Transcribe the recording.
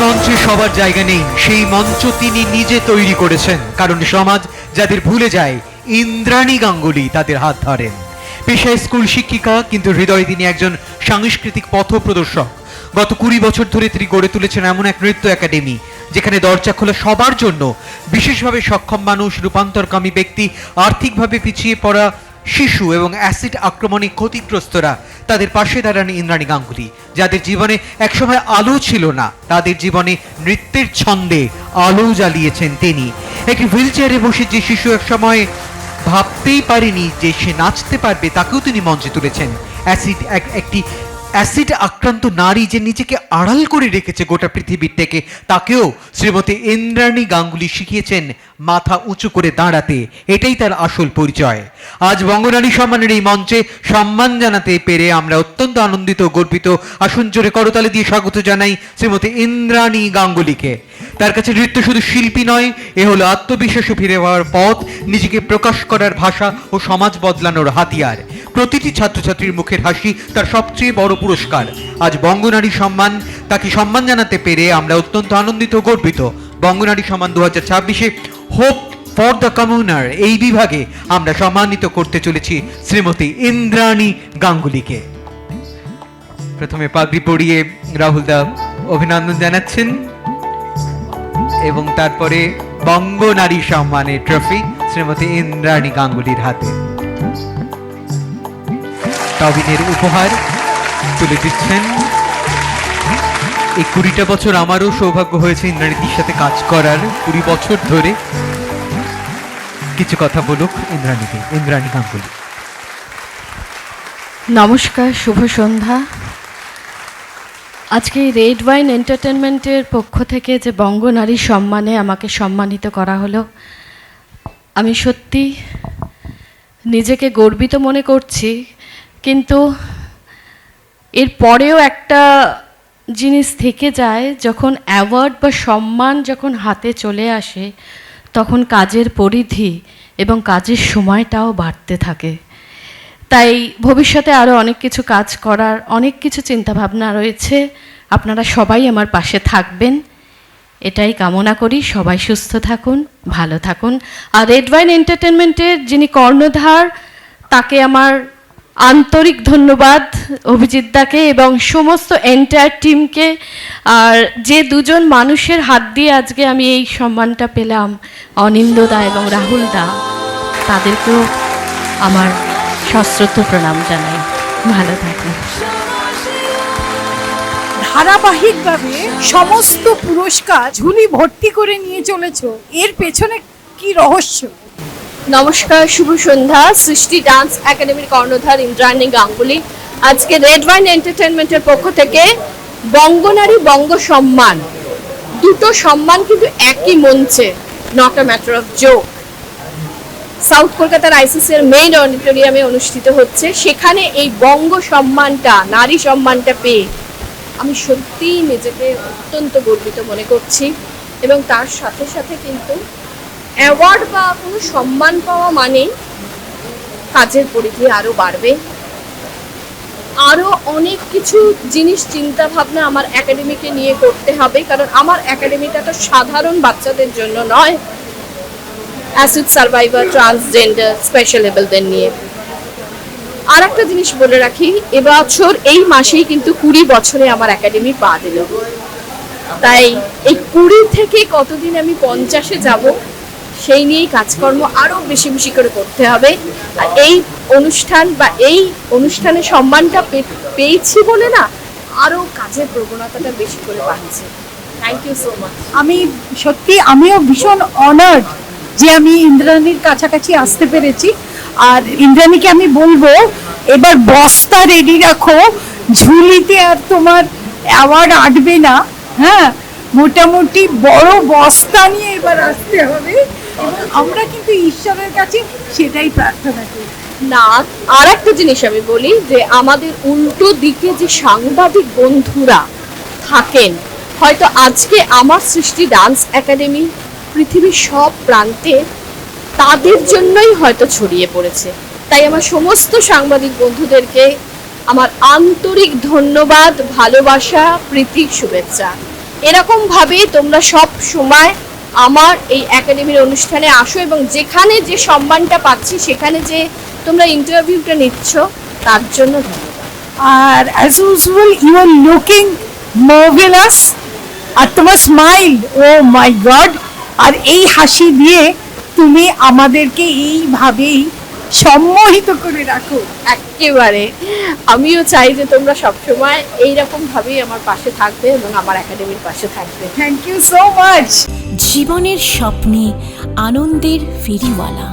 মঞ্চে সবার জায়গা নেই, সেই মঞ্চ তিনি নিজে তৈরি করেছেন। কারণ সমাজ যাদের ভুলে যায়, ইন্দ্রাণী গাঙ্গুলি তাদের হাত ধরেন। পেশায় স্কুল শিক্ষিকা, কিন্তু হৃদয়ে তিনি একজন সাংস্কৃতিক পথপ্রদর্শক। গত 20 বছর ধরে তিনি গড়ে তুলেছেন এমন এক নৃত্য একাডেমি, যেখানে দরজা খোলা সবার জন্য। বিশেষভাবে সক্ষম মানুষ, রূপান্তরকামী ব্যক্তি, আর্থিকভাবে পিছিয়ে পড়া শিশু এবং অ্যাসিড আক্রমণে ক্ষতিগ্রস্তরা, তাদের পাশে দাঁড়ান ইন্দ্রাণী গাঙ্গুলি। যাদের জীবনে একসময় আলো ছিল না, তাদের জীবনে নৃত্যের ছন্দে আলো জ্বালিয়েছেন তিনি। একটি হুইল চেয়ারে বসে যে শিশু একসময় ভাবতেই পারেনি যে সে নাচতে পারবে, তাকেও তিনি মঞ্চে তুলেছেন। একটি অ্যাসিড আক্রান্ত নারী যে নিজেকে আড়াল করে রেখেছে গোটা পৃথিবীর থেকে, তাকেও শ্রীমতী ইন্দ্রাণী গাঙ্গুলি শিখিয়েছেন মাথা উঁচু করে দাঁড়াতে। এটাই তার আসল পরিচয়। আজ বঙ্গনারী সম্মানের এই মঞ্চে সম্মান জানাতে পেরে আমরা অত্যন্ত আনন্দিত ও গর্বিত। আসুন জোরে করতালি দিয়ে স্বাগত জানাই শ্রীমতী ইন্দ্রাণী গাঙ্গুলিকে। তার কাছে নৃত্য শুধু শিল্পী নয়, এ হলো আত্মবিশ্বাসে ফিরে পাওয়ার পথ, নিজেকে প্রকাশ করার ভাষা ও সমাজ বদলানোর হাতিয়ার। প্রতিটি ছাত্রছাত্রীর মুখের হাসি তার সবচেয়ে বড় পুরস্কার। আজ বঙ্গনারী সম্মান, তাকে সম্মান জানাতে পেরে আমরা অত্যন্ত আনন্দিত ও গর্বিত। বঙ্গনারী সম্মান 2026-এ হোপ ফর দ্য কমিউনার এই বিভাগে আমরা সম্মানিত করতে চলেছি শ্রীমতী ইন্দ্রাণী গাঙ্গুলিকে। প্রথমে পাগড়ি পরিয়ে রাহুল দা অভিনন্দন জানাচ্ছেন এবং তারপরে বঙ্গনারী সম্মানের ট্রফি শ্রীমতী ইন্দ্রাণী গাঙ্গুলির হাতে। তবিনের উপহার তুলে দিচ্ছেন। এই 20টা বছর আমারও সৌভাগ্য হয়েছে ইন্দ্রাণীর সাথে কাজ করার। 20 বছর ধরে। কিছু কথা বলুক ইন্দ্রাণী গাঙ্গুলি। নমস্কার, শুভ সন্ধ্যা। আজকে রেড ওয়াইন এন্টারটেনমেন্টের পক্ষ থেকে যে বঙ্গনারী সম্মানে আমাকে সম্মানিত করা হলো, আমি সত্যি নিজেকে গর্বিত মনে করছি। কিন্তু এর পরেও একটা জিনিস থেকে যায়, যখন অ্যাওয়ার্ড বা সম্মান যখন হাতে চলে আসে, তখন কাজের পরিধি এবং কাজের সময়টাও বাড়তে থাকে। তাই ভবিষ্যতে আরও অনেক কিছু কাজ করার অনেক কিছু চিন্তাভাবনা রয়েছে। আপনারা সবাই আমার পাশে থাকবেন, এটাই কামনা করি। সবাই সুস্থ থাকুন, ভালো থাকুন। আর রেড ওয়াইন এন্টারটেনমেন্টের যিনি কর্ণধার, তাকে আমার আন্তরিক ধন্যবাদ, অভিজিৎ দাকে এবং সমস্ত এন্টায়ার টিমকে। আর যে দুজন মানুষের হাত দিয়ে আজকে আমি এই সম্মানটা পেলাম, অনিন্দদা এবং রাহুল দা, তাদেরকেও আমার সশ্রদ্ধ প্রণাম জানাই। ভালো থাকুন। ধারাবাহিকভাবে সমস্ত পুরস্কার ঝুলি ভর্তি করে নিয়ে চলেছো, এর পেছনে কি রহস্য? নমস্কার, শুভ সন্ধ্যা। সৃষ্টি ডান্স একাডেমির কর্ণধার ইন্দ্রাণী গাঙ্গুলি। আজকে রেড ওয়াইন এন্টারটেনমেন্টের পক্ষ থেকে বঙ্গনারী বঙ্গ সম্মান, দুটো সম্মান কিন্তু একই মঞ্চে, not a matter of joke. South কলকাতার আইসিসি এর মেইন অডিটোরিয়ামে অনুষ্ঠিত হচ্ছে। সেখানে এই বঙ্গ সম্মানটা, নারী সম্মানটা পেয়ে আমি সত্যিই নিজেকে অত্যন্ত গর্বিত মনে করছি। এবং তার সাথে সাথে কিন্তু অ্যাওয়ার্ড বা কোনো সম্মান পাওয়া মানে কাজের পরিধি আরও বাড়বে। আরও অনেক কিছু জিনিস চিন্তা ভাবনা আমার একাডেমিকে নিয়ে করতে হবে, কারণ আমার একাডেমিটা তো সাধারণ বাচ্চাদের জন্য নয়, অ্যাসিড সার্ভাইভার, ট্রান্সজেন্ডার, স্পেশাল এবেলদের নিয়ে। আর একটা জিনিস বলে রাখি, এবছর এই মাসেই কিন্তু 20 বছরে আমার একাডেমি পা দিল। তাই এই 20 থেকে কতদিন আমি 50-এ যাব, সেই নিয়েই কাজকর্ম আরও বেশি বেশি করে করতে হবে। আর এই অনুষ্ঠান বা এই অনুষ্ঠানে সম্মানটা পেয়েছি বলে না, আরও কাজের প্রবণতাটা বেশি করে বাড়ছে। Thank you so much. আমিও ভীষণ অনার্ড যে আমি ইন্দ্রাণীর কাছাকাছি আসতে পেরেছি। আর ইন্দ্রাণীকে আমি বলবো, এবার বস্তা রেডি রাখো, ঝুলিতে আর তোমার অ্যাওয়ার্ড আটবে না। হ্যাঁ, মোটামুটি বড় বস্তা নিয়ে এবার আসতে হবে। আমরা কিন্তু ঈশ্বরের কাছে সেটাই প্রার্থনা করি। না, আর একটা জিনিস আমি বলি, যে আমাদের উল্টো দিকে যে সাংবাদিক বন্ধুরা থাকেন, হয়তো আজকে আমার সৃষ্টি ডান্স একাডেমি পৃথিবীর সব প্রান্তে তাদের জন্যই হয়তো ছড়িয়ে পড়েছে। তাই আমার সমস্ত সাংবাদিক বন্ধুদেরকে আমার আন্তরিক ধন্যবাদ, ভালোবাসা, প্রীতি, শুভেচ্ছা। এরকম ভাবে তোমরা সব সময় আমার এই একাডেমির অনুষ্ঠানে আসো, এবং যেখানে যে সম্মানটা পাচ্ছি সেখানে যে তোমরা ইন্টারভিউটা নিচ্ছ তার জন্য ধন্যবাদ। আর as usual you are looking marvellous, আর তোমার স্মাইল, ও মাই গড, আর এই হাসি দিয়ে তুমি আমাদেরকে এইভাবেই সম্মোহিত করে রাখো। একেবারে আমিও চাই যে তোমরা সবসময় এইরকম ভাবেই আমার পাশে থাকবে এবং আমার একাডেমির পাশে থাকবে। Thank you so much. জীবনের স্বপ্নে আনন্দের ফেরিওয়ালা।